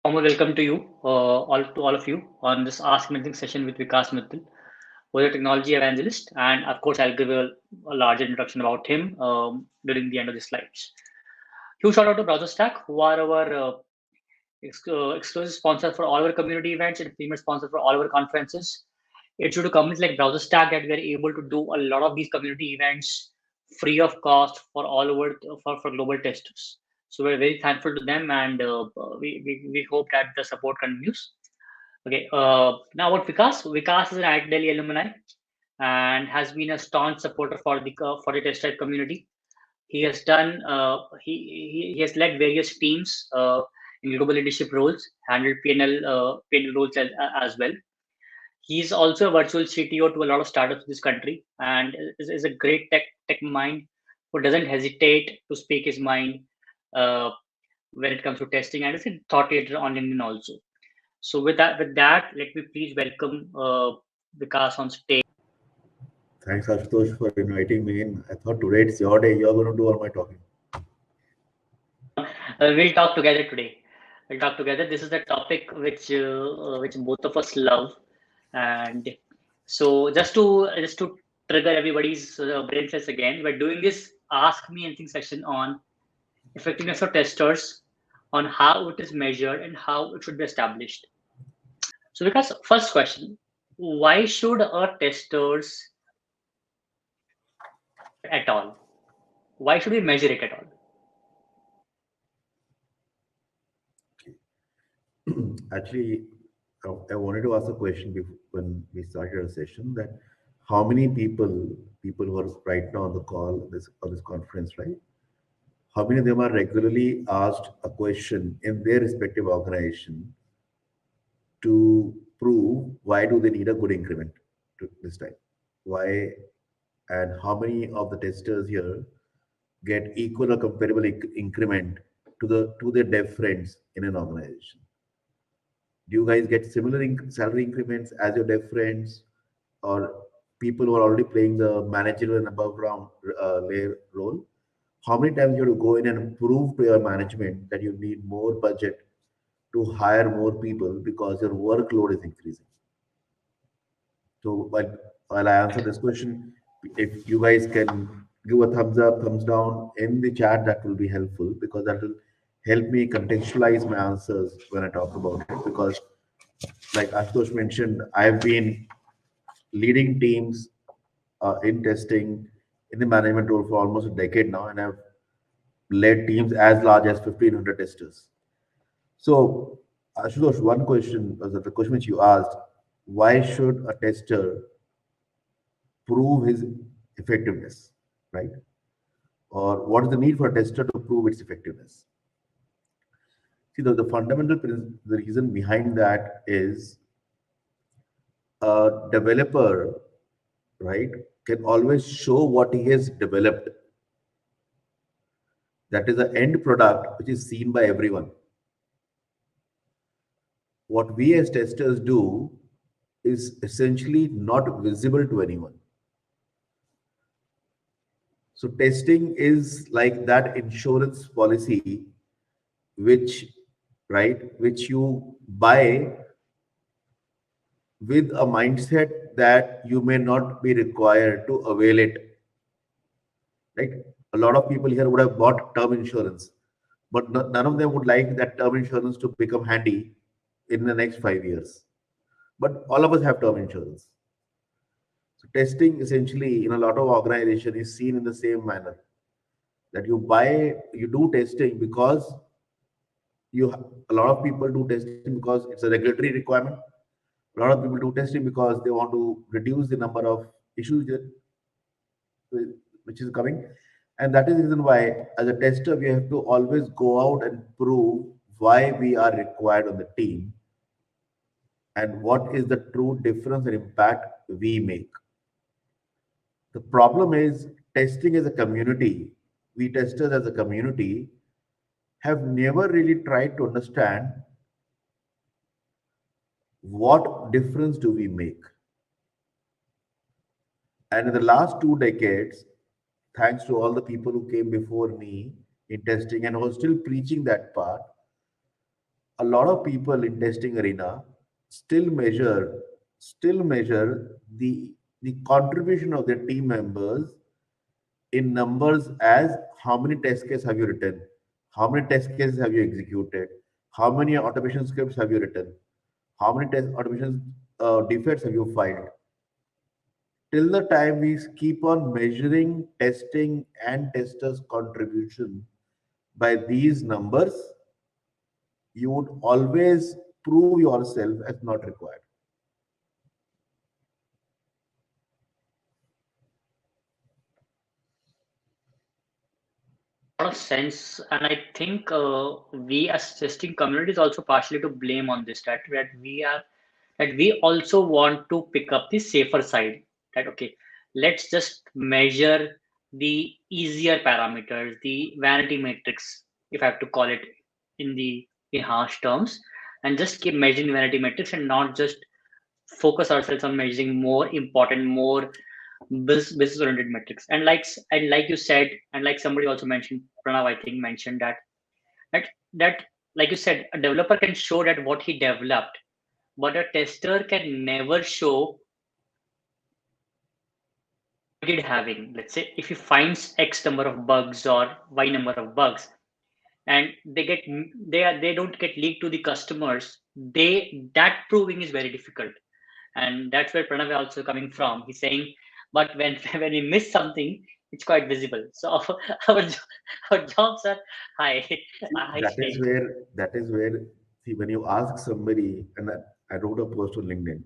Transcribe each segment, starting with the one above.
Warm welcome to you, all of you, on this Ask Me Anything session with Vikas Mittal, who is a technology evangelist, and of course, I'll give a larger introduction about him during the end of the slides. Huge shout out to BrowserStack, who are our exclusive sponsor for all our community events and premier sponsor for all our conferences. It's due to companies like BrowserStack that we are able to do a lot of these community events free of cost for all over for global testers. So we're very thankful to them, and we hope that the support continues. Okay, now about Vikas. Vikas is an IIT Delhi alumni and has been a staunch supporter for the test type community. He has done he has led various teams in global leadership roles, handled PNL roles as well. He's also a virtual CTO to a lot of startups in this country, and is a great tech mind who doesn't hesitate to speak his mind uh, when it comes to testing, and is a thought leader on LinkedIn also. So with that, let me please welcome Vikas on stage. Thanks, Ashutosh, for inviting me in. I thought today it's your day. You're going to do all my talking. We'll talk together today. We'll talk together. This is the topic which both of us love, and so just to trigger everybody's brain cells again, we're doing this Ask Me Anything session on effectiveness of testers, on how it is measured and how it should be established. So, because first question, why should a testers at all? Why should we measure it at all? Actually, I wanted to ask a question before, when we started our session, that how many people who are right now on the call, this on this conference, right? How many of them are regularly asked a question in their respective organization to prove why do they need a good increment to this time? Why, and how many of the testers here get equal or comparable increment to their dev friends in an organization? Do you guys get similar salary increments as your dev friends, or people who are already playing the managerial and above ground layer role? How many times you have to go in and prove to your management that you need more budget to hire more people because your workload is increasing? So while I answer this question, if you guys can give a thumbs up, thumbs down in the chat, that will be helpful because that will help me contextualize my answers when I talk about it. Because like Ashutosh mentioned, I've been leading teams in testing in the management role for almost a decade now, and I've led teams as large as 1,500 testers. So, Ashutosh, one question was the question which you asked: why should a tester prove his effectiveness, right? Or what is the need for a tester to prove its effectiveness? See, the fundamental the reason behind that is a developer, right, can always show what he has developed. That is the end product which is seen by everyone. What we as testers do is essentially not visible to anyone. So testing is like that insurance policy which, right, which you buy with a mindset that you may not be required to avail it, right? A lot of people here would have bought term insurance, but none of them would like that term insurance to become handy in the next 5 years. But all of us have term insurance. So testing essentially in a lot of organization is seen in the same manner, that you do testing because a lot of people do testing because it's a regulatory requirement. A lot of people do testing because they want to reduce the number of issues which is coming. And that is the reason why, as a tester, we have to always go out and prove why we are required on the team and what is the true difference and impact we make. The problem is testing as a community, we testers as a community have never really tried to understand what difference do we make. And in the last 2 decades, thanks to all the people who came before me in testing and who are still preaching that part, a lot of people in testing arena still measure still measure the contribution of their team members in numbers as how many test cases have you written, how many test cases have you executed, how many automation scripts have you written, how many test automation defects have you filed. Till the time we keep on measuring testing and testers' contribution by these numbers, you would always prove yourself as not required. A lot of sense, and I think we as testing community is also partially to blame on this. That we also want to pick up the safer side. That okay, let's just measure the easier parameters, the vanity metrics, if I have to call it in harsh terms, and just keep measuring vanity metrics and not just focus ourselves on measuring more important, more business oriented metrics. And like you said, and like somebody also mentioned, Pranav, I think mentioned that that like you said, a developer can show that what he developed, but a tester can never show did having. Let's say if he finds X number of bugs or Y number of bugs, and they don't get leaked to the customers, they that proving is very difficult. And that's where Pranav is also coming from. He's saying, but when when we miss something, it's quite visible. So our, our jobs are high, See, high stake. that is where see when you ask somebody, and I wrote a post on LinkedIn,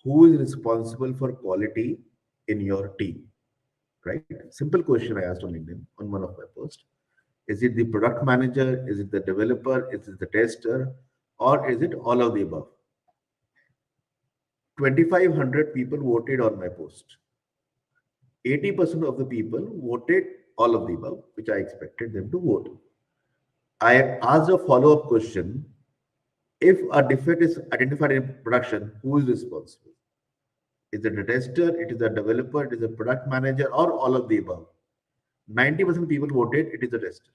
who is responsible for quality in your team, right? Simple question I asked on LinkedIn on one of my posts. Is it the product manager? Is it the developer? Is it the tester? Or is it all of the above? 2,500 people voted on my post. 80% of the people voted all of the above, which I expected them to vote. I asked a follow-up question. If a defect is identified in production, who is responsible? Is it a tester? It is a developer? It is a product manager? Or all of the above? 90% of people voted it is a tester.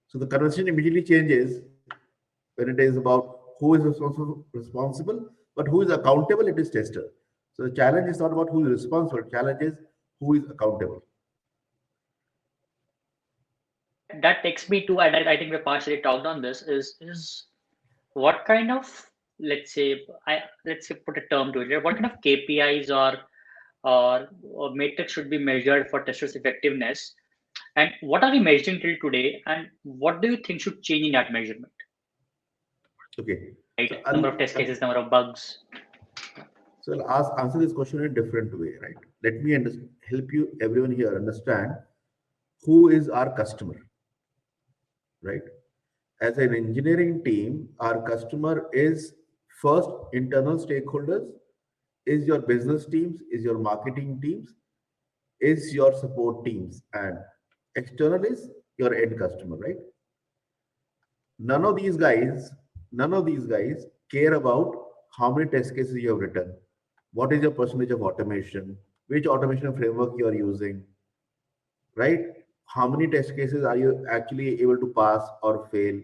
So the conversation immediately changes when it is about who is responsible, but who is accountable, it is tester. So the challenge is not about who is responsible, the challenge is who is accountable. That takes me to, and I think we partially talked on this, is what kind of, let's say put a term to it. What kind of KPIs or metrics should be measured for testers' effectiveness, and what are we measuring till today, and what do you think should change in that measurement? Okay, Right, so number of test cases, number of bugs. I'll answer this question in a different way, right? Let me help you, everyone here, understand who is our customer, right? As an engineering team, our customer is first internal stakeholders, is your business teams, is your marketing teams, is your support teams, and external is your end customer, right? None of these guys, none of these guys care about how many test cases you have written, what is your percentage of automation, which automation framework you are using, right? How many test cases are you actually able to pass or fail?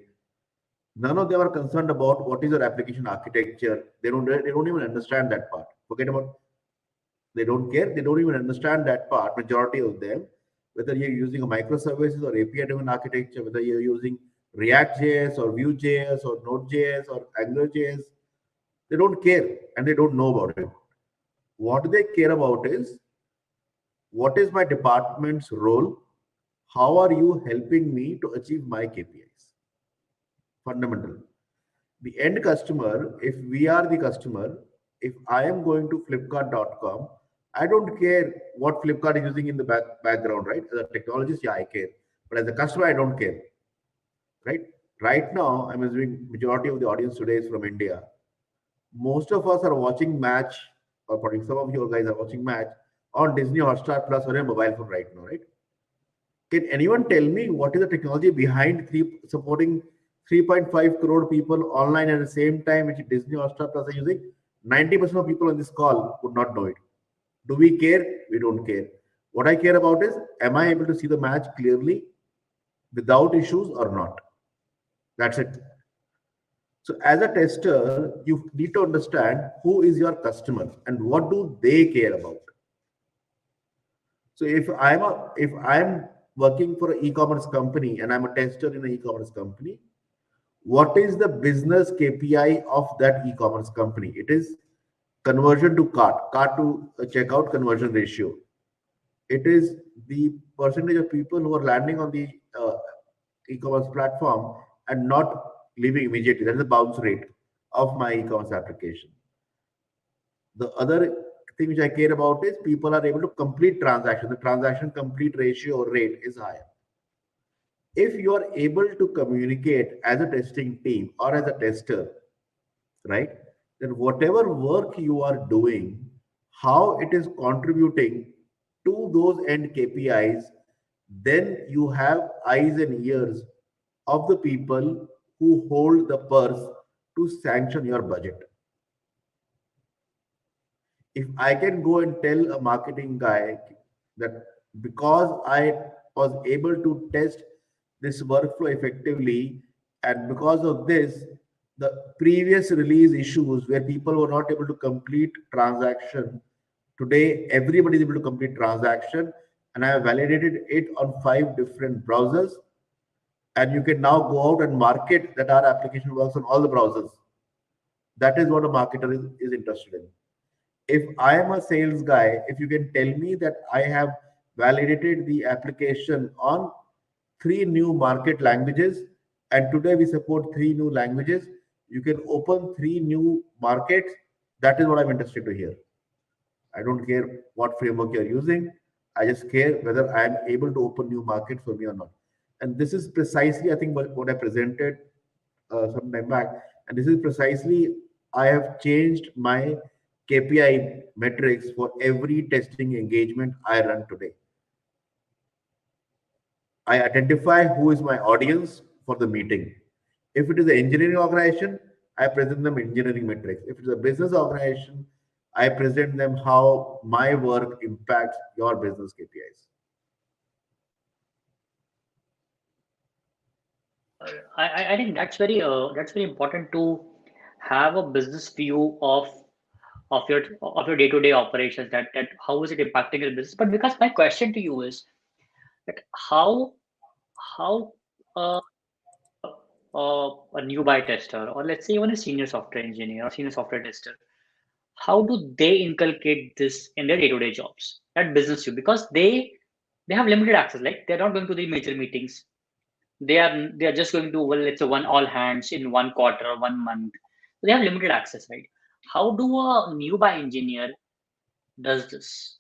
None of them are concerned about what is your application architecture. They don't even understand that part. Forget about, they don't care. They don't even understand that part. Majority of them, whether you're using a microservices or API-driven architecture, whether you're using React.js or Vue.js or Node.js or AngularJS, they don't care and they don't know about it. What they care about is what is my department's role? How are you helping me to achieve my KPIs? Fundamental. The end customer, if we are the customer, if I am going to flipkart.com, I don't care what Flipkart is using in the background, right? As a technologist, yeah, I care. But as a customer, I don't care, right? Right now, I'm assuming majority of the audience today is from India. Most of us are watching match, or probably some of you guys are watching match on Disney Hotstar Plus on your mobile phone right now, right? Can anyone tell me what is the technology behind supporting 3.5 crore people online at the same time, which Disney Hotstar Plus are using? 90% of people on this call would not know it. Do we care? We don't care. What I care about is, am I able to see the match clearly without issues or not? That's it. So as a tester, you need to understand who is your customer and what do they care about. So if I'm working for an e-commerce company and I'm a tester in an e-commerce company, what is the business KPI of that e-commerce company? It is conversion to cart to checkout conversion ratio. It is the percentage of people who are landing on the e-commerce platform and not leaving immediately. That is the bounce rate of my e-commerce application. The other thing which I care about is people are able to complete transaction. The transaction complete ratio or rate is higher. If you are able to communicate as a testing team or as a tester, right, then whatever work you are doing, how it is contributing to those end KPIs, then you have eyes and ears of the people who hold the purse to sanction your budget. If I can go and tell a marketing guy that because I was able to test this workflow effectively, and because of this, the previous release issues where people were not able to complete transaction, today everybody is able to complete transaction, and I have validated it on 5 different browsers, and you can now go out and market that our application works on all the browsers. That is what a marketer is interested in. If I am a sales guy, if you can tell me that I have validated the application on 3 new market languages, and today we support 3 new languages, you can open 3 new markets. That is what I'm interested to hear. I don't care what framework you're using. I just care whether I am able to open new markets for me or not. And this is precisely, I think, what I presented some time back. And this is precisely, I have changed my KPI metrics for every testing engagement I run today. I identify who is my audience for the meeting. If it is an engineering organization, I present them engineering metrics. If it's a business organization, I present them how my work impacts your business KPIs. I think that's very important to have a business view of your day-to-day operations, that how is it impacting your business. But because my question to you is that how uh, a new buy tester, or let's say even a senior software engineer or senior software tester, how do they inculcate this in their day-to-day jobs, that business view? Because they have limited access. Like, they're not going to the major meetings. They are just going to, well, let's say, one all hands in one quarter or 1 month. They have limited access, right? How do a new buy engineer does this?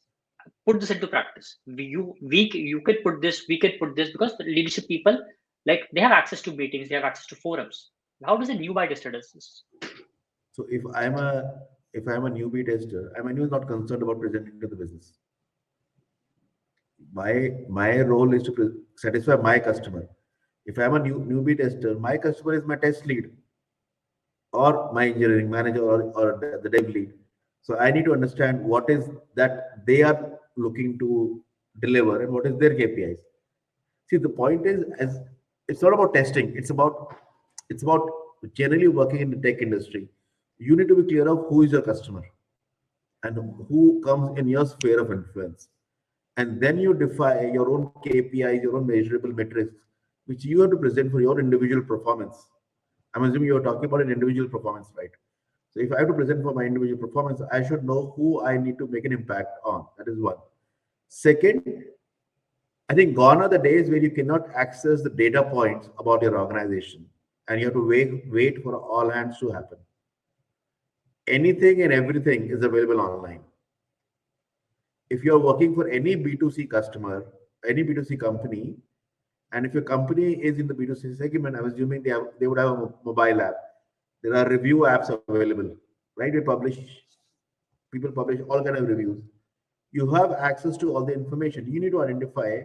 Put this into practice. You could put this, we could put this, because the leadership people, like, they have access to meetings, they have access to forums. How does a new buy tester does this? So if I'm a newbie tester, I'm anyways not concerned about presenting to the business. My role is to satisfy my customer. If I'm a newbie tester, my customer is my test lead or my engineering manager or the dev lead. So I need to understand what is that they are looking to deliver and what is their KPIs. See, the point is, as it's not about testing, it's about generally working in the tech industry. You need to be clear of who is your customer and who comes in your sphere of influence. And then you define your own KPIs, your own measurable metrics, which you have to present for your individual performance. I'm assuming you're talking about an individual performance, right? So if I have to present for my individual performance, I should know who I need to make an impact on. That is one. Second, I think gone are the days where you cannot access the data points about your organization and you have to wait for all hands to happen. Anything and everything is available online. If you're working for any B2C customer, any B2C company, and if your company is in the B2C segment, I'm assuming they would have a mobile app. There are review apps available, right? People publish all kind of reviews. You have access to all the information. You need to identify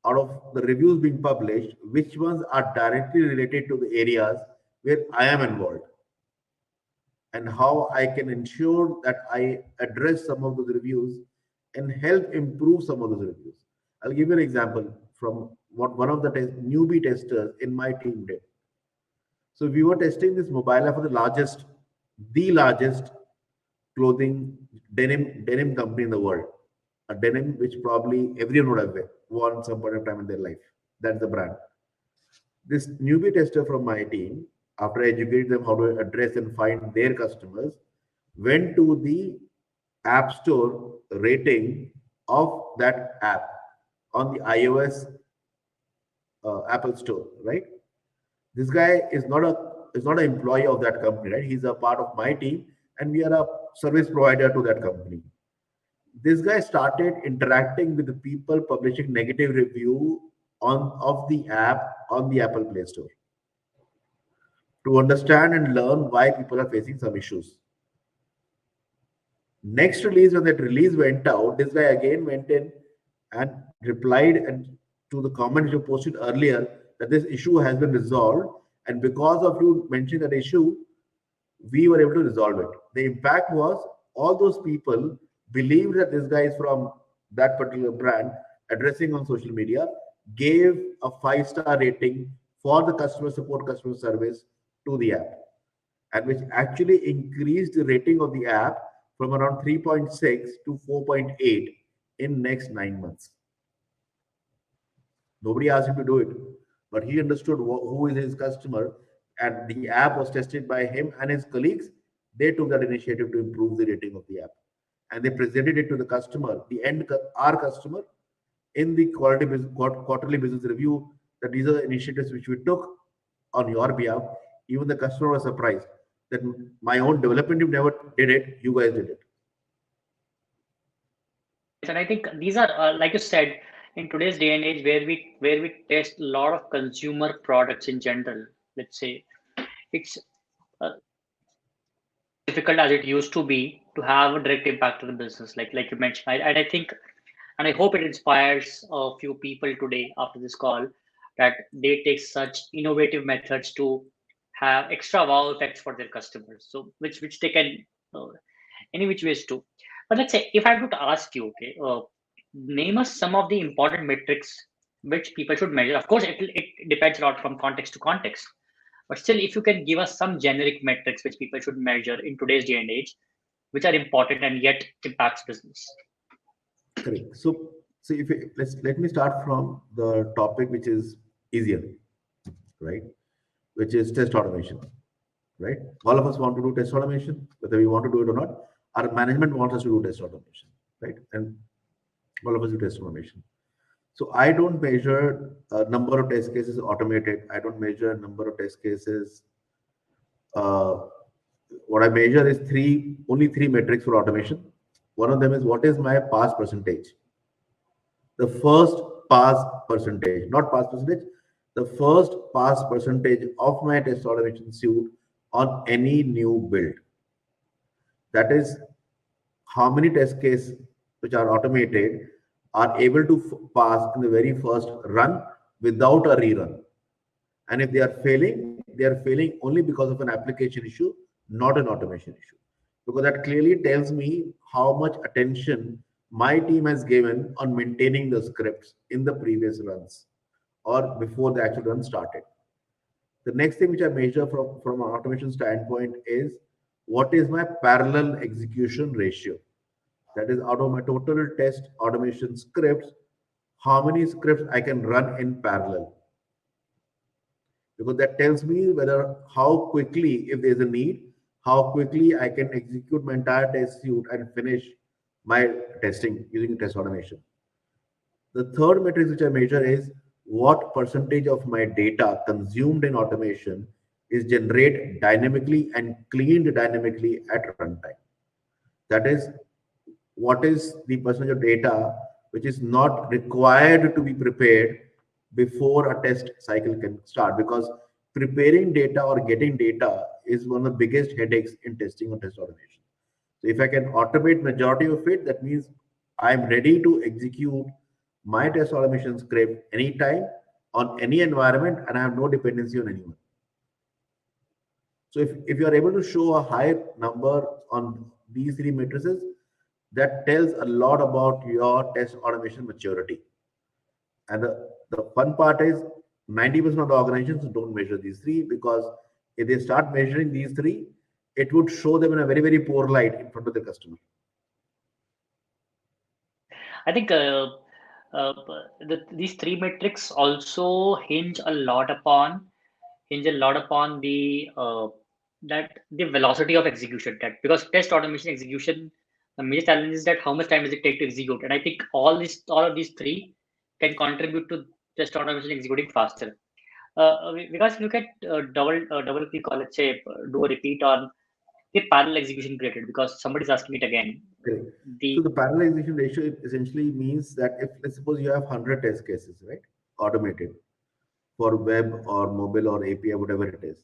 out of the reviews being published, which ones are directly related to the areas where I am involved and how I can ensure that I address some of those reviews and help improve some of those reviews. I'll give you an example from what one of the newbie testers in my team did. So we were testing this mobile app for the largest clothing denim company in the world. A denim which probably everyone would have worn some point of time in their life. That's the brand. This newbie tester from my team, after I educated them how to address and find their customers, went to the App Store rating of that app on the iOS Apple Store, right? This guy is not an employee of that company, right? He's a part of my team, and we are a service provider to that company. This guy started interacting with the people publishing negative review on of the app on the Apple Play Store to understand and learn why people are facing some issues. Next release, when that release went out, this guy again went in and replied and to the comment you posted earlier that this issue has been resolved, and because of you mentioning that issue, we were able to resolve it. The impact was all those people believed that this guy is from that particular brand addressing on social media, gave a 5-star rating for the customer support, customer service to the app, and which actually increased the rating of the app from around 3.6 to 4.8 in next 9 months. Nobody asked him to do it, but he understood who is his customer, and the app was tested by him and his colleagues. They took that initiative to improve the rating of the app, and they presented it to the customer, our customer, in the quarterly business review. That these are the initiatives which we took on your behalf. Even the customer was surprised that my own development team never did it. You guys did it. And I think these are, like you said, in today's day and age, where we test a lot of consumer products in general. Let's say it's uh, difficult as it used to be to have a direct impact to the business, like you mentioned. And I think, and I hope it inspires a few people today after this call that they take such innovative methods to have extra wow effects for their customers. So which they can uh, any which ways too. But let's say if I were to ask you, okay, name us some of the important metrics which people should measure. Of course, it depends a lot from context to context. But still, if you can give us some generic metrics which people should measure in today's day and age, which are important and yet impacts business. Correct. So if let me start from the topic which is easier, right? Which is test automation, right? All of us want to do test automation, whether we want to do it or not. Our management wants us to do test automation, right? And all of us do test automation. So I don't measure number of test cases automated. I don't measure number of test cases. Uh, what I measure is only three metrics for automation. One of them is what is my pass percentage. The first pass percentage, not pass percentage, the first pass percentage of my test automation suite on any new build. That is how many test cases which are automated are able to pass in the very first run without a rerun. And if they are failing only because of an application issue, not an automation issue. Because that clearly tells me how much attention my team has given on maintaining the scripts in the previous runs or before the actual run started. The next thing which I measure from an automation standpoint is what is my parallel execution ratio. That is, out of my total test automation scripts, how many scripts I can run in parallel. Because that tells me whether how quickly, if there's a need, how quickly I can execute my entire test suite and finish my testing using test automation. The third metric which I measure is what percentage of my data consumed in automation is generated dynamically and cleaned dynamically at runtime. That is, what is the percentage of data which is not required to be prepared before a test cycle can start, because preparing data or getting data is one of the biggest headaches in testing or test automation. So if I can automate majority of it, that means I'm ready to execute my test automation script anytime on any environment and I have no dependency on anyone. So if you are able to show a high number on these three matrices, that tells a lot about your test automation maturity. And the fun part is 90% of the organizations don't measure these three because If they start measuring these three, it would show them in a very, very poor light in front of the customer. I think these three metrics also hinge a lot upon the velocity of execution. That because test automation execution, the major challenge is that how much time does it take to execute, and I think all of these three can contribute to test automation executing faster. Because you can double click or let's say do a repeat on the parallel execution created because somebody's asking it again. Correct. So The the parallelization ratio essentially means that if let's suppose you have 100 test cases, right, automated for web or mobile or API, whatever it is.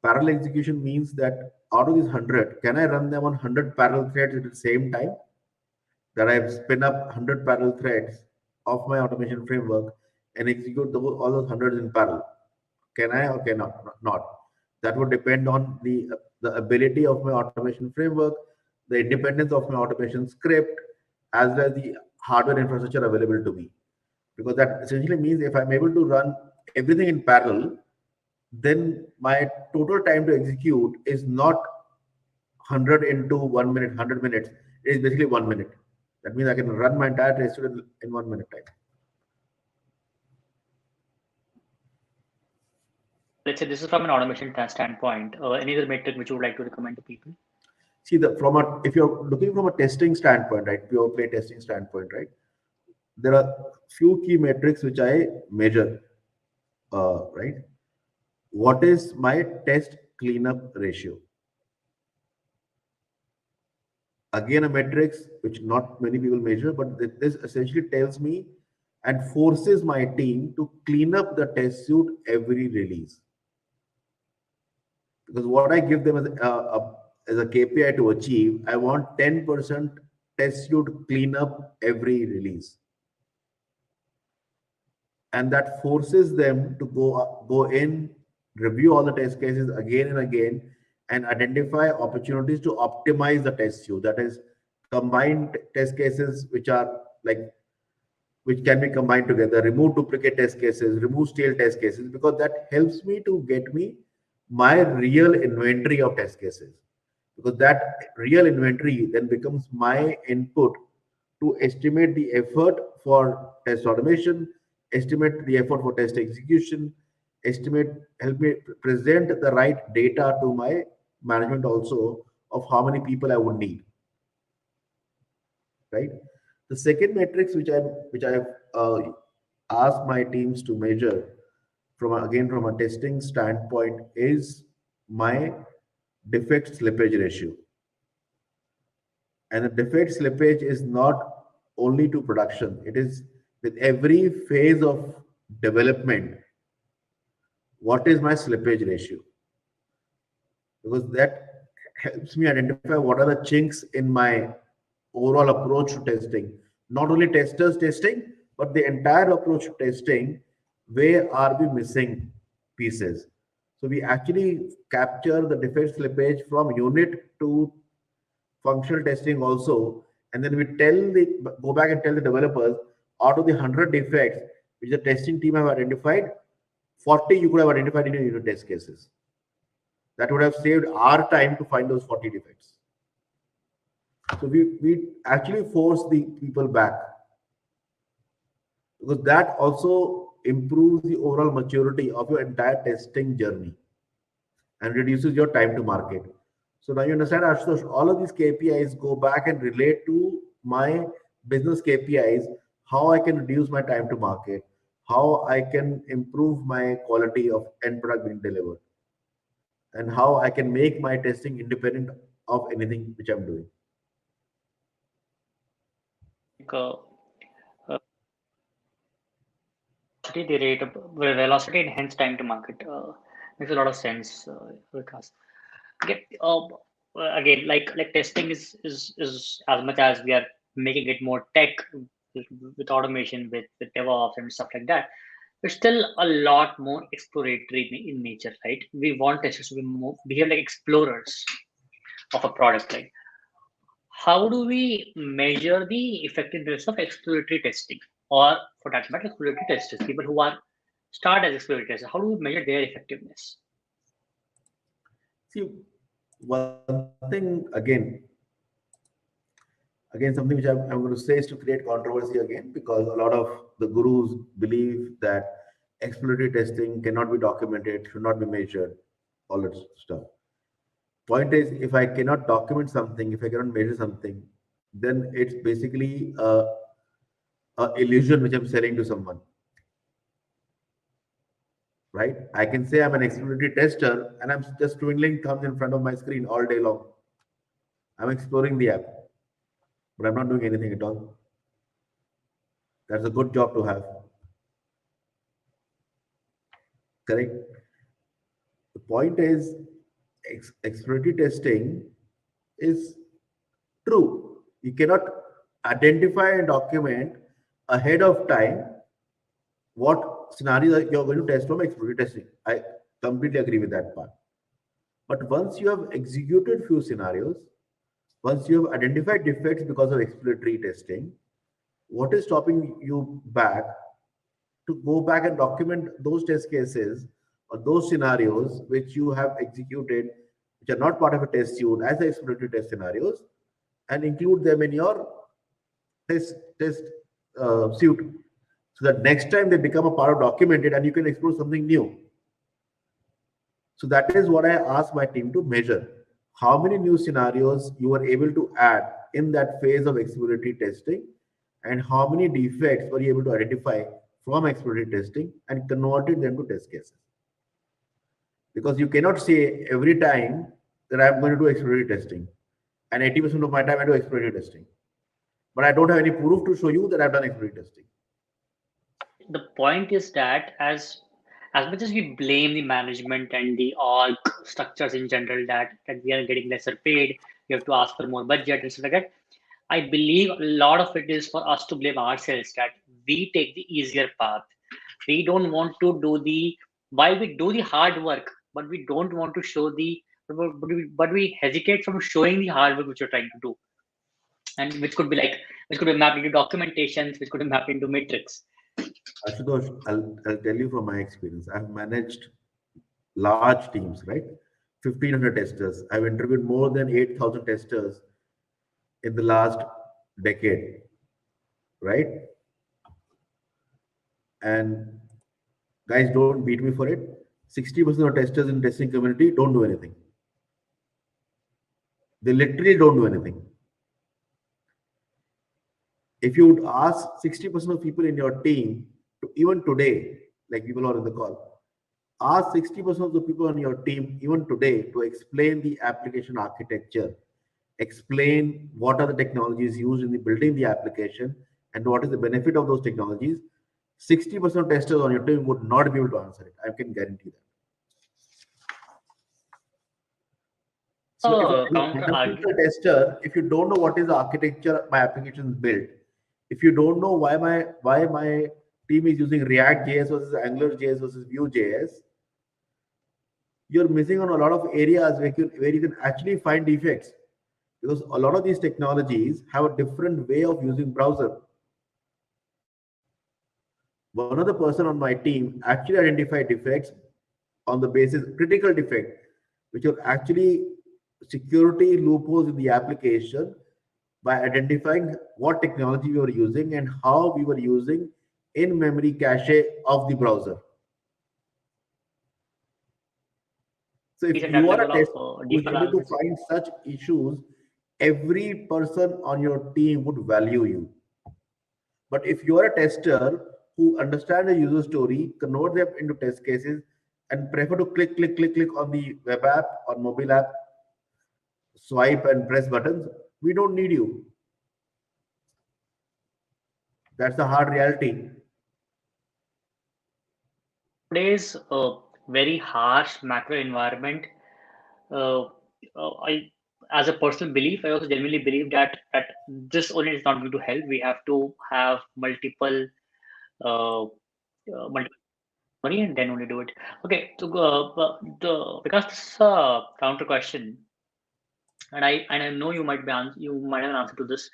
Parallel execution means that out of these 100, can I run them on 100 parallel threads at the same time? That I've spin up 100 parallel threads of my automation framework and execute all those hundreds in parallel. Can I or cannot? Not. That would depend on the ability of my automation framework, the independence of my automation script, as well as the hardware infrastructure available to me. Because that essentially means if I'm able to run everything in parallel, then my total time to execute is not 100 into 1 minute, 100 minutes. It is basically 1 minute. That means I can run my entire test suite in 1 minute time. let's say this is from an automation standpoint. Any other metric which you would like to recommend to people? See, if you're looking from a testing standpoint, right, pure play testing standpoint, right, there are few key metrics which I measure, right? What is my test cleanup ratio? Again, a metrics which not many people measure, but this essentially tells me and forces my team to clean up the test suite every release. Because what I give them as a KPI to achieve, I want 10% test suite cleanup every release. And that forces them to go in, review all the test cases again and again, and identify opportunities to optimize the test suite. That is, combined test cases which can be combined together, remove duplicate test cases, remove stale test cases, because that helps me to get me my real inventory of test cases. Because that real inventory then becomes my input to estimate the effort for test automation, estimate the effort for test execution, help me present the right data to my management also of how many people I would need. Right. The second metrics which I've asked my teams to measure from a testing standpoint is my defect slippage ratio. And the defect slippage is not only to production, it is with every phase of development. What is my slippage ratio? Because that helps me identify what are the chinks in my overall approach to testing. Not only testers testing, but the entire approach to testing. Where are we missing pieces? So we actually capture the defect slippage from unit to functional testing also, and then we go back and tell the developers, out of the 100 defects which the testing team have identified, 40 you could have identified in your unit test cases. That would have saved our time to find those 40 defects. So we actually force the people back, because that also improves the overall maturity of your entire testing journey and reduces your time to market. So now you understand, Ashutosh, all of these KPIs go back and relate to my business KPIs, how I can reduce my time to market, how I can improve my quality of end product being delivered, and how I can make my testing independent of anything which I'm doing. uh, uh, the rate of velocity and hence time to market makes a lot of sense, Vikas. Okay, again, like testing is as much as we are making it more tech with automation, with DevOps and stuff like that. It's still a lot more exploratory in nature, right? We want testers to be more behave like explorers of a product. Like, how do we measure the effectiveness of exploratory testing, or for that matter, exploratory testers, people who are start as exploratory testers? How do we measure their effectiveness? See, one thing again, something which I'm going to say is to create controversy again, because a lot of the gurus believe that exploratory testing cannot be documented, should not be measured, all that stuff. Point is, if I cannot document something, if I cannot measure something, then it's basically a illusion which I'm selling to someone, right? I can say I'm an exploratory tester and I'm just twiddling thumbs in front of my screen all day long. I'm exploring the app, but I'm not doing anything at all. That's a good job to have, correct? The point is, exploratory testing is true. You cannot identify and document ahead of time what scenario that you're going to test from exploratory testing. I completely agree with that part. But once you have executed few scenarios, once you have identified defects because of exploratory testing, what is stopping you back to go back and document those test cases or those scenarios which you have executed, which are not part of a test suite as exploratory test scenarios, and include them in your test suite, so that next time they become a part of documented and you can explore something new. So that is what I asked my team to measure. How many new scenarios you were able to add in that phase of exploratory testing, and how many defects were you able to identify from exploratory testing and converted them to test cases. Because you cannot say every time that I'm going to do exploratory testing and 80% of my time I do exploratory testing, but I don't have any proof to show you that I've done exploratory testing. The point is that as much as we blame the management and the org structures in general, that we are getting lesser paid, we have to ask for more budget and stuff like that, I believe a lot of it is for us to blame ourselves, that we take the easier path. We don't want to do the, while we do the hard work, but we don't want to show the, but we hesitate from showing the hard work which you're trying to do, and which could be mapped into documentations, which could be mapped into metrics. Ashutosh, I'll tell you from my experience. I've managed large teams, right? 1,500 testers. I've interviewed more than 8,000 testers in the last decade, right? And guys, don't beat me for it. 60% of testers in testing community don't do anything. They literally don't do anything. If you would ask 60% of people in your team, to, even today, like people are in the call, ask 60% of the people on your team, even today, to explain the application architecture, explain what are the technologies used in the building the application, and what is the benefit of those technologies. 60% of testers on your team would not be able to answer it. I can guarantee that. So if any Counter argue. hypothetical tester, if you don't know what is the architecture my application is built, if you don't know why my team is using React JS versus Angular JS versus Vue JS, you're missing on a lot of areas where you can actually find defects, because a lot of these technologies have a different way of using browser. One other person on my team actually identified defects on the basis critical defect, which are actually security loopholes in the application, by identifying what technology we were using and how we were using in-memory cache of the browser. So if Is at you that are a level of tester who deep is able to analysis. find such issues, every person on your team would value you. But if you are a tester who understands the user story, convert them into test cases, and prefer to click on the web app or mobile app, swipe and press buttons, we don't need you. That's the hard reality. Today's very harsh macro environment, uh, I, as a personal belief, I also genuinely believe that this only is not going to help. We have to have multiple money and then only do it. Okay, so because this is a counter question, and I know you might have an answer to this.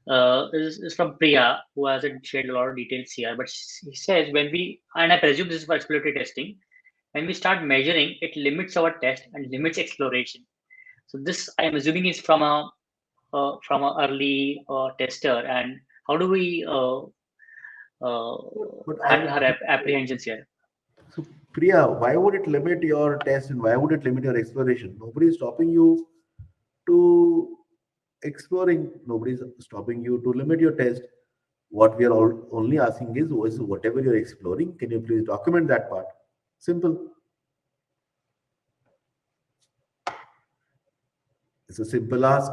Is from Priya, who hasn't shared a lot of details here, but he says when we, and I presume this is for exploratory testing. when we start measuring, it limits our test and limits exploration. So this, I am assuming, is from a early tester. And how do we uh, But handle her apprehensions here? so Priya, why would it limit your test and why would it limit your exploration? Nobody is stopping you to exploring. Nobody is stopping you to limit your test. What we are only asking is whatever you're exploring, can you please document that part? Simple. It's a simple ask.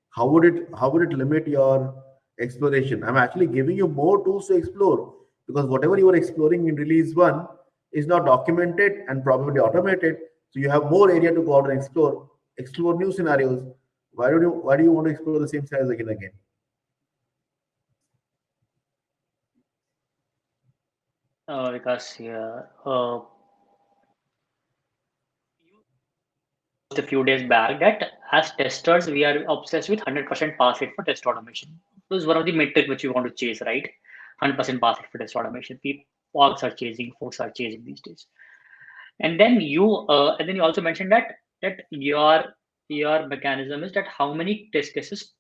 How would it limit your exploration? I'm actually giving you more tools to explore because whatever you are exploring in release one is now documented and probably automated. So you have more area to go out and explore new scenarios. Why do you want to explore the same scenarios again and again? Because yeah, just a few days back that as testers we are obsessed with 100% pass rate for test automation. This is one of the metric which we want to chase, right? 100% pass rate for test automation. People, orgs are chasing, folks are chasing these days. And then you also mentioned that your mechanism is that how many test cases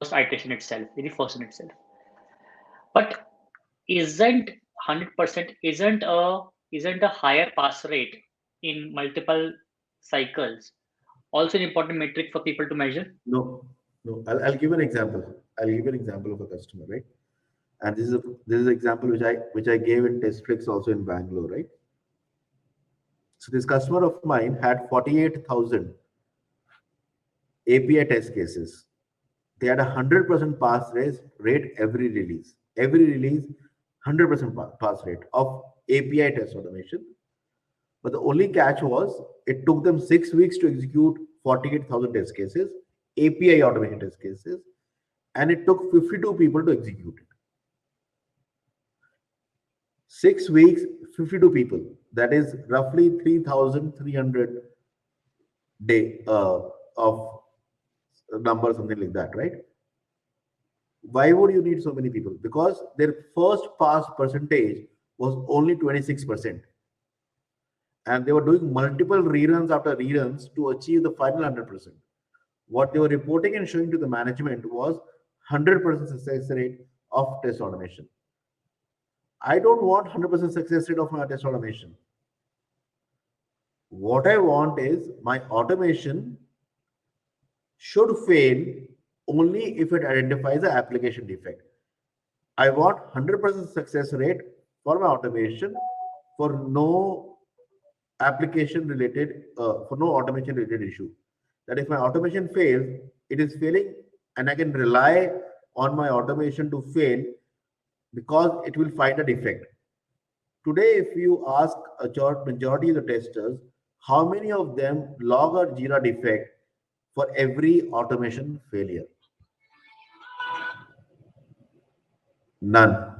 first iteration itself, the first in itself. But isn't 100% isn't a higher pass rate in multiple cycles also an important metric for people to measure? No, no. I'll give an example. I'll give an example of a customer, right? And this is an example which I gave in Testflix also in Bangalore, right? So this customer of mine had 48,000 API test cases. They had a 100% pass rate every release. Every release, 100% pass rate of API test automation. But the only catch was it took them 6 weeks to execute 48,000 test cases, API automation test cases, and it took 52 people to execute it. 6 weeks, 52 people. That is roughly 3,300 day of number, something like that, right? Why would you need so many people? Because their first pass percentage was only 26%. And they were doing multiple reruns after reruns to achieve the final 100%. What they were reporting and showing to the management was 100% success rate of test automation. I don't want 100% success rate of my test automation. What I want is my automation should fail only if it identifies an application defect. I want 100% success rate for my automation for no application related, for no automation related issue. That if my automation fails, it is failing and I can rely on my automation to fail because it will find a defect. Today, if you ask a majority of the testers, how many of them log a Jira defect for every automation failure? None.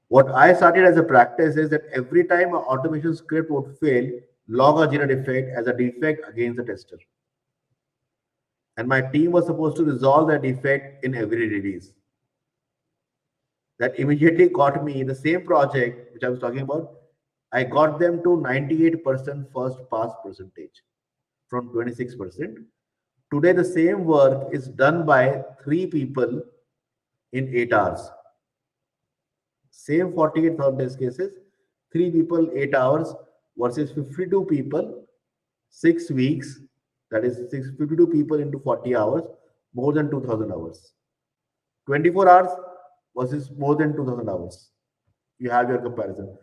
What I started as a practice is that every time an automation script would fail, log a Jira defect as a defect against the tester. And my team was supposed to resolve that defect in every release. That immediately got me the same project which I was talking about. I got them to 98% first pass percentage from 26%. Today, the same work is done by 3 people in 8 hours. Same 48,000 test cases, 3 people, 8 hours versus 52 people, 6 weeks. That is 52 people into 40 hours, more than 2,000 hours. 24 hours versus more than 2,000 hours. You have your comparison.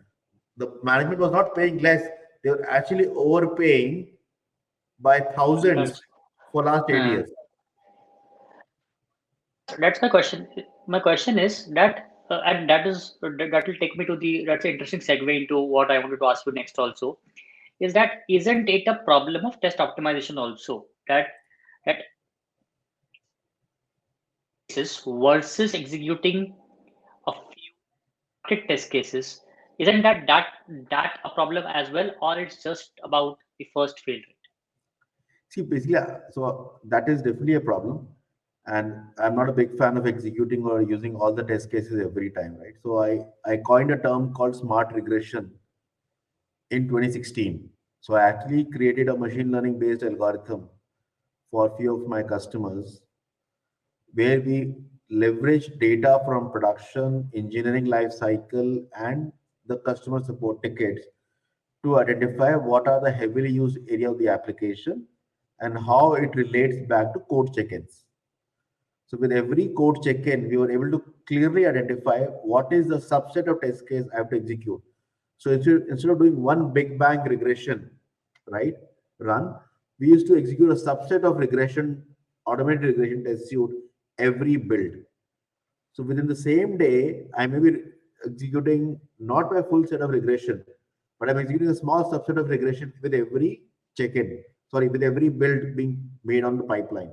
The management was not paying less, they were actually overpaying by thousands That's for last 8 uh, years. that's my question. My question is that, and that will take me to that's an interesting segue into what I wanted to ask you next. Also, is that isn't it a problem of test optimization also that cases versus executing a few test cases, isn't that a problem as well, or it's just about the first fail rate? See, basically, so that is definitely a problem. and I'm not a big fan of executing or using all the test cases every time, right? So I coined a term called smart regression in 2016. So I actually created a machine learning based algorithm for a few of my customers where we leverage data from production, engineering life cycle, and the customer support tickets to identify what are the heavily used area of the application and how it relates back to code check-ins. So with every code check-in, we were able to clearly identify what is the subset of test case I have to execute. So instead of doing one big bang regression, right, run, we used to execute a subset of regression, automated regression test suite every build. So within the same day, I may be executing not my full set of regression, but I'm executing a small subset of regression with every check-in, sorry, with every build being made on the pipeline.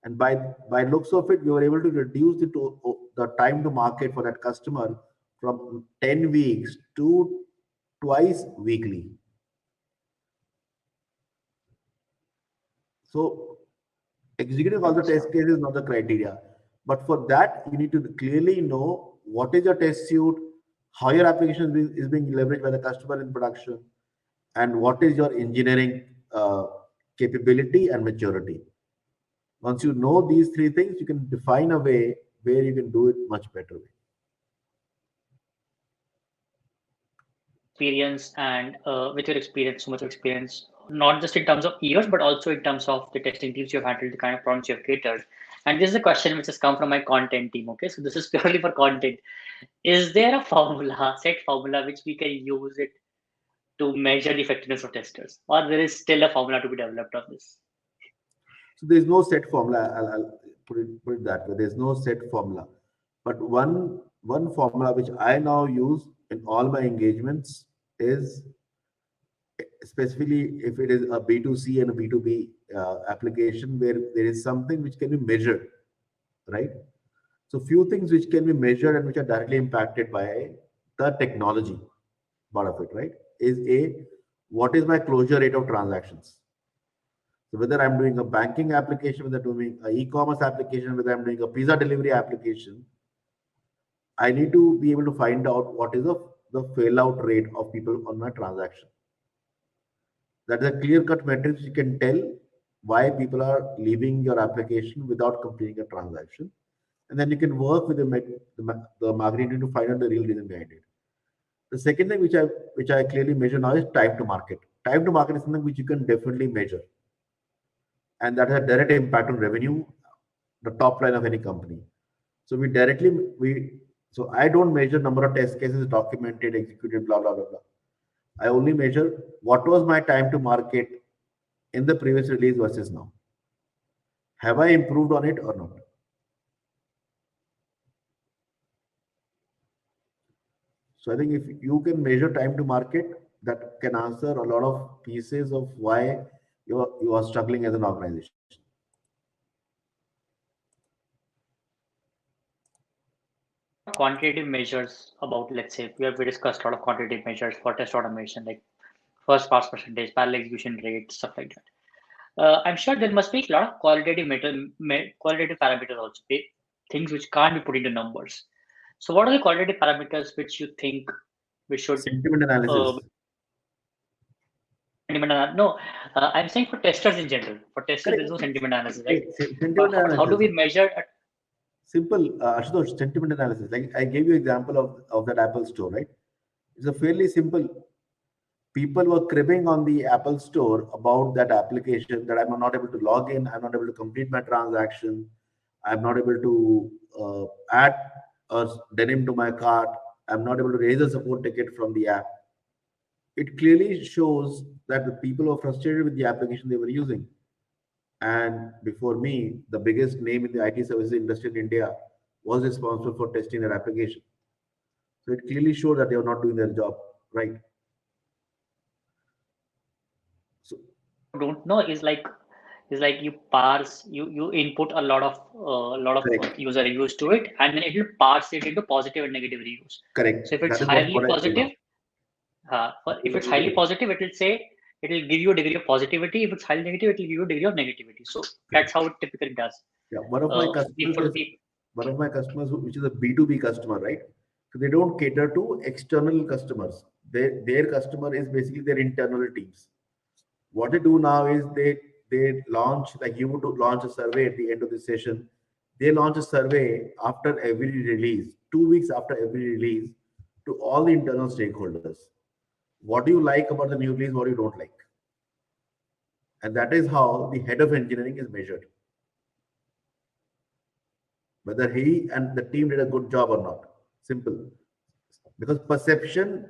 And by looks of it, we were able to reduce the time to market for that customer from 10 weeks to twice weekly. So executing all the test cases is not the criteria. But for that, you need to clearly know what is your test suite, how your application is being leveraged by the customer in production, and what is your engineering capability and maturity. Once you know these three things, you can define a way where you can do it much better way. Experience and with your experience, so much experience, not just in terms of years, but also in terms of the testing teams you've handled, the kind of problems you've catered. And this is a question which has come from my content team. Okay, so this is purely for content. Is there a formula, set formula, which we can use it to measure the effectiveness of testers, or there is still a formula to be developed on this? So there's no set formula. I'll put it that way. There's no set formula. But one formula which I now use in all my engagements is specifically if it is a B2C and a B2B application where there is something which can be measured, right? So few things which can be measured and which are directly impacted by the technology part of it, right? Is a what is my closure rate of transactions? So whether I'm doing a banking application, whether I'm doing an e-commerce application, whether I'm doing a pizza delivery application, I need to be able to find out what is the fail out rate of people on my transaction. That is a clear-cut metric you can tell why people are leaving your application without completing a transaction. And then you can work with the marketing team to find out the real reason behind it. The second thing which I clearly measure now is time to market. Time to market is something which you can definitely measure, and that has a direct impact on revenue, the top line of any company. So so I don't measure number of test cases documented, executed, blah blah blah blah. I only measure what was my time to market in the previous release versus now. Have I improved on it or not? So I think if you can measure time to market, that can answer a lot of pieces of why you are struggling as an organization. What quantitative measures about, let's say, we discussed a lot of quantitative measures for test automation, like first pass percentage, parallel execution rate, stuff like that. I'm sure there must be a lot of qualitative parameters also, things which can't be put into numbers. So, what are the qualitative parameters which you think we should? Sentiment Uh, analysis. no, I'm saying for testers in general. For testers, Correct. there's no sentiment analysis, right? Hey, sentiment How do analysis. we measure? Simple, Ashutosh, sentiment analysis. Like I gave you example of that Apple store, right? It's a fairly simple. People were cribbing on the Apple store about that application that I'm not able to log in, I'm not able to complete my transaction, I'm not able to add a denim to my cart, I'm not able to raise a support ticket from the app. It clearly shows that the people were frustrated with the application they were using. And before me, the biggest name in the IT services industry in India was responsible for testing their application. So it clearly showed that they were not doing their job right. So Don't know is like you parse, you input a lot of correct, user reviews to it, and then it will parse it into positive and negative reviews. correct. So if it's That is highly what I told positive, now. if it's highly positive, it will say it will give you a degree of positivity. If it's highly negative, it will give you a degree of negativity. So that's Correct. how it typically does. Yeah, one of my customers For is one of my customers, which is a B2B customer, right? So they don't cater to external customers. Their customer is basically their internal teams. What they do now is they launch, like you would launch a survey at the end of the session. They launch a survey after every release, 2 weeks after every release, to all the internal stakeholders. What do you like about the new release? What do you don't like? And that is how the head of engineering is measured, whether he and the team did a good job or not. Simple. Because perception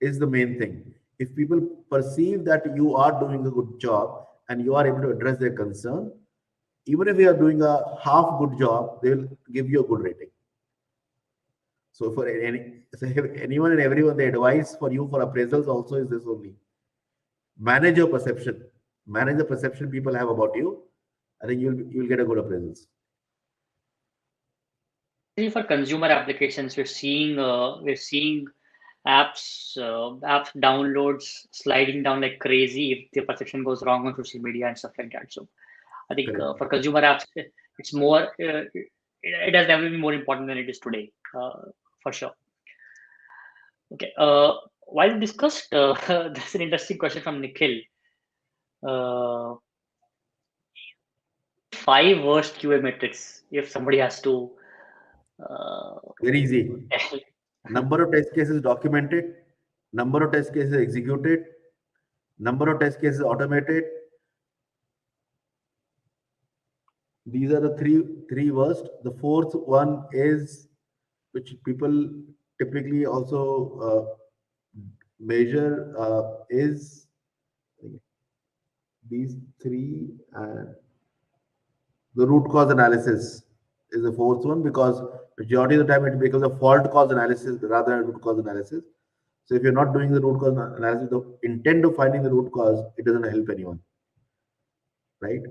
is the main thing. If people perceive that you are doing a good job and you are able to address their concern, even if you are doing a half good job, they will give you a good rating. So for anyone and everyone, the advice for you for appraisals also is this only: manage your perception, manage the perception people have about you. I think you'll get a good appraisals. for consumer applications, we're seeing apps downloads sliding down like crazy if the perception goes wrong on social media and stuff like that. So I think Correct. for consumer apps, it's more. It has never been more important than it is today, for sure. Okay. While discussed, there's an interesting question from Nikhil. Uh, 5 worst QA metrics if somebody has to. Uh, Very easy. Number of test cases documented, number of test cases executed, number of test cases automated. These are the three worst. The fourth one is, which people typically also measure, is these three, and the root cause analysis is the fourth one, because majority of the time it becomes a fault cause analysis rather than root cause analysis. So if you're not doing the root cause analysis, the intent of finding the root cause, it doesn't help anyone, right?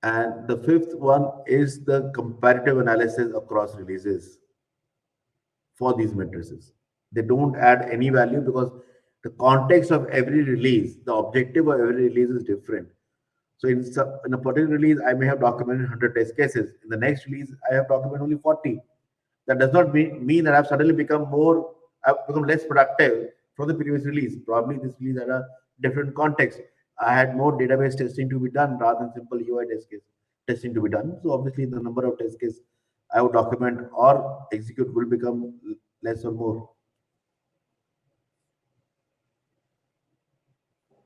And the fifth one is the comparative analysis across releases for these matrices. They don't add any value because the context of every release, the objective of every release is different. So in a particular release, I may have documented 100 test cases. In the next release, I have documented only 40. That does not mean that I've suddenly I've become less productive from the previous release. Probably this release had a different context. I had more database testing to be done rather than simple UI test case testing to be done. So obviously the number of test cases I would document or execute will become less or more.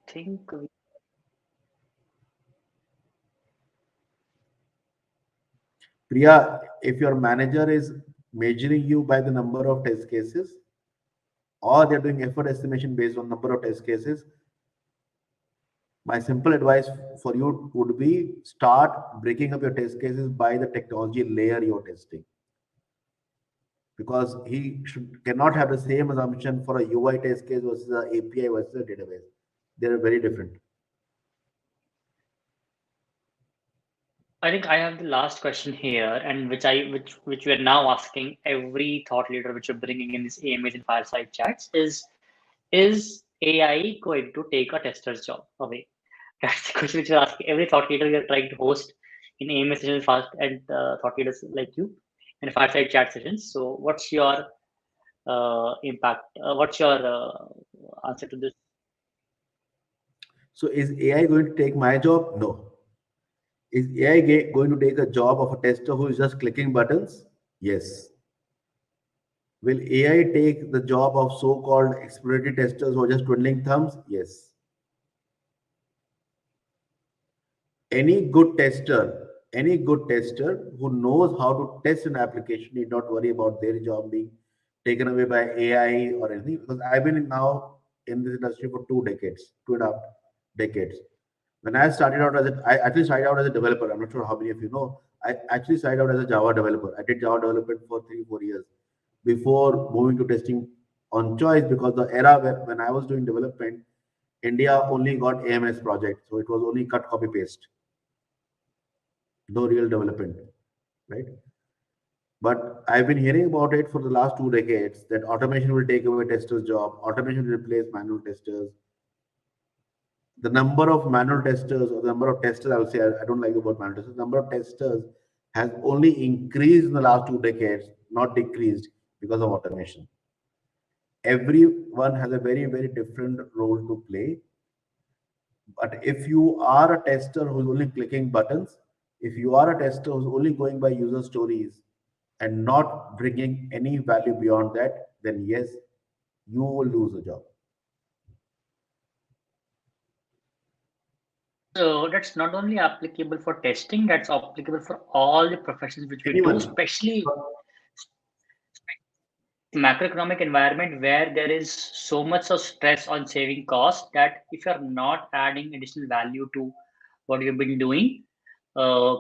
I think Priya, if your manager is measuring you by the number of test cases, or they're doing effort estimation based on number of test cases, my simple advice for you would be start breaking up your test cases by the technology layer you're testing. Because cannot have the same assumption for a UI test case versus an API versus a database. They're very different. I think I have the last question here, and which we are now asking every thought leader which we're bringing in this AMAs and fireside chats is AI going to take a tester's job away? That's the question which we're asking every thought leader we are trying to host in AMA sessions fast and thought leaders like you and fireside chat sessions. So what's your impact? What's your answer to this? So is AI going to take my job? No. Is AI going to take a job of a tester who is just clicking buttons? Yes. Will AI take the job of so-called exploratory testers who are just twiddling thumbs? Yes. Any good tester who knows how to test an application need not worry about their job being taken away by AI or anything. Because I've been now in this industry for 2 decades, 2.5 decades. When I actually started out as a developer. I'm not sure how many of you know. I actually started out as a Java developer. I did Java development for 3, 4 years before moving to testing on choice, because the era when I was doing development, India only got AMS project. So it was only cut, copy, paste, no real development, right? But I've been hearing about it for the last 2 decades that automation will take away testers' job, automation will replace manual testers. the number of manual testers or the number of testers, I would say, I don't like the word manual testers, the number of testers has only increased in the last 2 decades, not decreased because of automation. Everyone has a very, very different role to play. But if you are a tester who's only clicking buttons, if you are a tester who's only going by user stories and not bringing any value beyond that, then yes, you will lose the job. So that's not only applicable for testing, that's applicable for all the professions which we do, Anyone. especially macroeconomic environment where there is so much of stress on saving costs that if you're not adding additional value to what you've been doing, uh,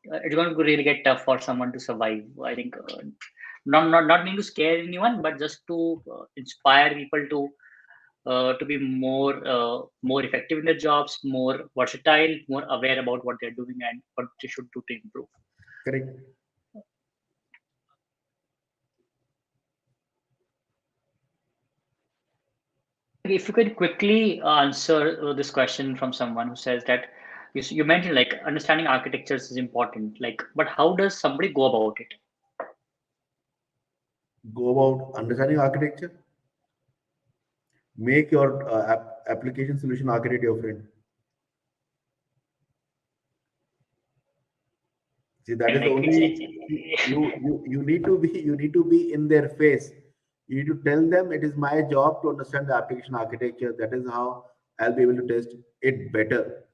it's going to really get tough for someone to survive. I think not mean to scare anyone, but just to inspire people to be more effective in their jobs, more versatile, more aware about what they're doing and what they should do to improve. Correct. If you could quickly answer this question from someone who says that you mentioned like understanding architectures is important, like, but how does somebody go about it? Go about understanding architecture. Make your application solution architect your friend. See, that is the Like only you need to be in their face. You need to tell them it is my job to understand the application architecture. That is how I'll be able to test it better.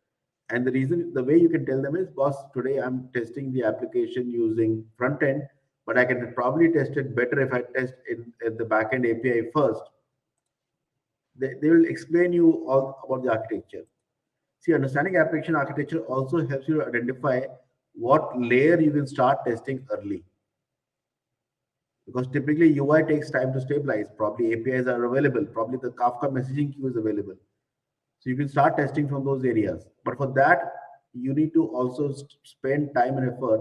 And the reason, the way you can tell them is, boss, today I'm testing the application using front end, but I can probably test it better if I test in at the backend API first. They will explain you all about the architecture. See, understanding application architecture also helps you to identify what layer you can start testing early. Because typically UI takes time to stabilize. Probably APIs are available. Probably the Kafka messaging queue is available. So you can start testing from those areas. But for that, you need to also spend time and effort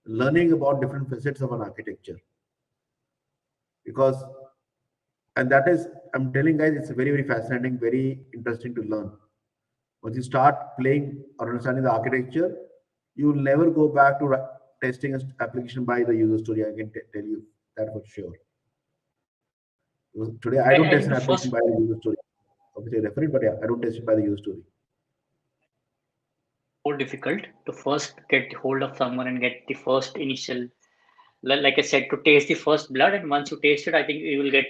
learning about different facets of an architecture. Because, and that is, I'm telling guys, it's very, very fascinating, very interesting to learn. Once you start playing or understanding the architecture, you will never go back to testing an application by the user story. I can tell you that for sure. Because today, I don't I test think an the application first by the user story. Obviously, I refer it, but yeah, I don't test it by the user story. more difficult to first get hold of someone and get the first initial, like I said, to taste the first blood, and once you taste it, I think you will get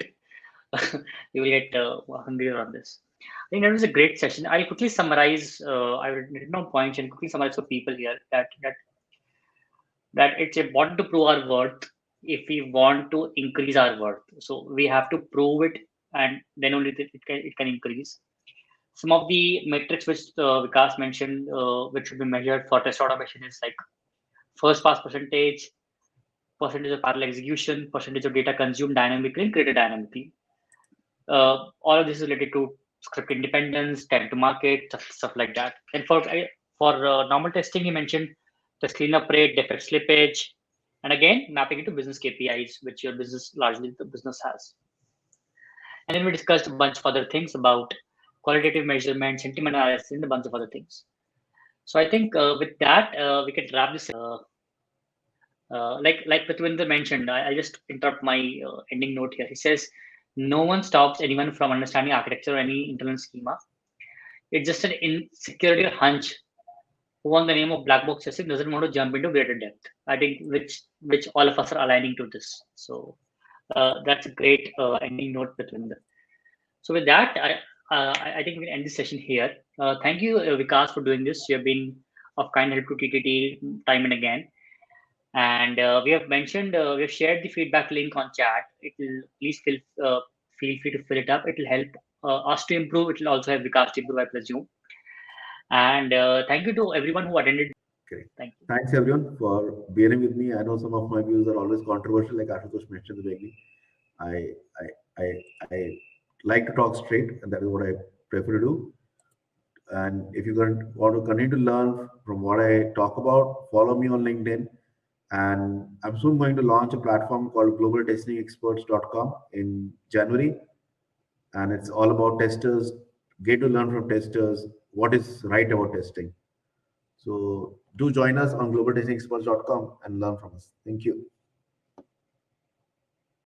you will get hungrier on this. I think that was a great session. I'll quickly summarize. I will written down points and quickly summarize for people here that it's important to prove our worth if we want to increase our worth. So we have to prove it, and then only it can increase. Some of the metrics which Vikas mentioned, which should be measured for test automation, is like first pass percentage, percentage of parallel execution, percentage of data consumed dynamically and created dynamically. All of this is related to script independence, time to market, stuff like that. And for normal testing, you mentioned the cleanup rate, defect slippage, and again mapping it to business KPIs, which your business largely the business has. And then we discussed a bunch of other things about qualitative measurement, sentiment analysis, and a bunch of other things. So I think with that we can wrap this. Like Pratwinder mentioned, I'll just interrupt my ending note here. He says, no one stops anyone from understanding architecture or any internal schema. It's just an insecurity or hunch who, on the name of black box testing, doesn't want to jump into greater depth. I think which all of us are aligning to this. So that's a great ending note, Pratwinder. So with that, I think we can end this session here. Thank you, Vikas, for doing this. You have been of kind help to TTT time and again. And we have mentioned, we have shared the feedback link on chat. It will please feel free to fill it up. It will help us to improve. It will also help Vikas to improve, I presume. And thank you to everyone who attended. Okay. Thank you. Thanks everyone for bearing with me. I know some of my views are always controversial, like Ashutosh mentioned in the beginning. I, I like to talk straight, and that is what I prefer to do. And if you want to continue to learn from what I talk about, follow me on LinkedIn. And I'm soon going to launch a platform called globaltestingexperts.com in January. And it's all about testers get to learn from testers what is right about testing. So do join us on globaltestingexperts.com and learn from us. Thank you.